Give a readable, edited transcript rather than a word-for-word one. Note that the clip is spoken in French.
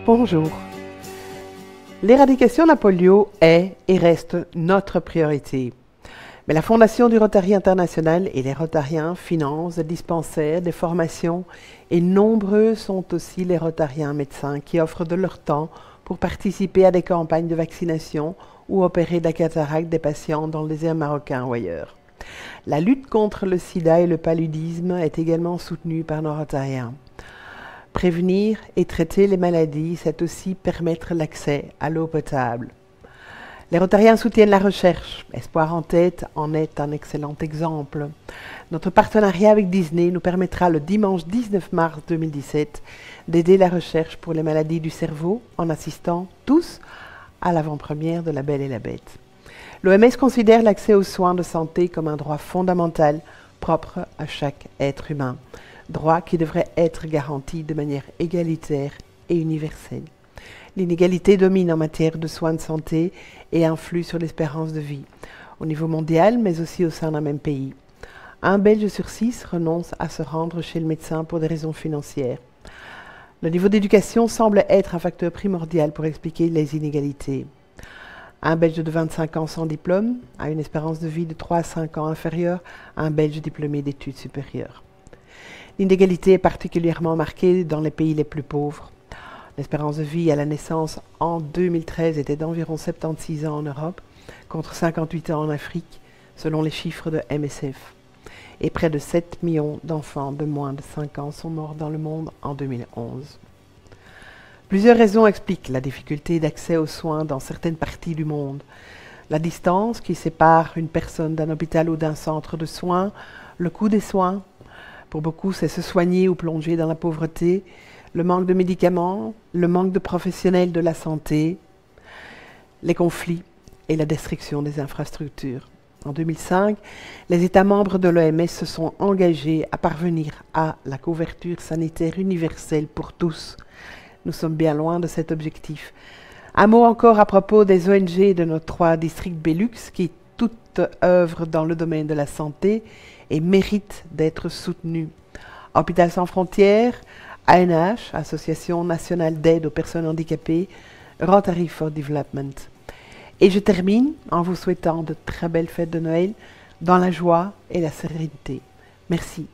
Bonjour. L'éradication de la polio est et reste notre priorité. Mais la Fondation du Rotary International et les Rotariens financent des dispensaires, des formations et nombreux sont aussi les Rotariens médecins qui offrent de leur temps pour participer à des campagnes de vaccination ou opérer de la cataracte des patients dans le désert marocain ou ailleurs. La lutte contre le sida et le paludisme est également soutenue par nos Rotariens. Prévenir et traiter les maladies, c'est aussi permettre l'accès à l'eau potable. Les Rotariens soutiennent la recherche. Espoir en tête en est un excellent exemple. Notre partenariat avec Disney nous permettra le dimanche 19 mars 2017 d'aider la recherche pour les maladies du cerveau en assistant tous à l'avant-première de La Belle et la Bête. L'OMS considère l'accès aux soins de santé comme un droit fondamental propre à chaque être humain, droit qui devrait être garanti de manière égalitaire et universelle. L'inégalité domine en matière de soins de santé et influe sur l'espérance de vie, au niveau mondial mais aussi au sein d'un même pays. Un Belge sur 6 renonce à se rendre chez le médecin pour des raisons financières. Le niveau d'éducation semble être un facteur primordial pour expliquer les inégalités. Un Belge de 25 ans sans diplôme a une espérance de vie de 3 à 5 ans inférieure à un Belge diplômé d'études supérieures. L'inégalité est particulièrement marquée dans les pays les plus pauvres. L'espérance de vie à la naissance en 2013 était d'environ 76 ans en Europe, contre 58 ans en Afrique, selon les chiffres de MSF. Et près de 7 millions d'enfants de moins de 5 ans sont morts dans le monde en 2011. Plusieurs raisons expliquent la difficulté d'accès aux soins dans certaines parties du monde. La distance qui sépare une personne d'un hôpital ou d'un centre de soins, le coût des soins, pour beaucoup c'est se soigner ou plonger dans la pauvreté, le manque de médicaments, le manque de professionnels de la santé, les conflits et la destruction des infrastructures. En 2005, les États membres de l'OMS se sont engagés à parvenir à la couverture sanitaire universelle pour tous. Nous sommes bien loin de cet objectif. Un mot encore à propos des ONG de nos 3 districts Belux qui toutes œuvrent dans le domaine de la santé et méritent d'être soutenues. Hôpital sans frontières, ANH, Association nationale d'aide aux personnes handicapées, Rotary for Development. Et je termine en vous souhaitant de très belles fêtes de Noël dans la joie et la sérénité. Merci.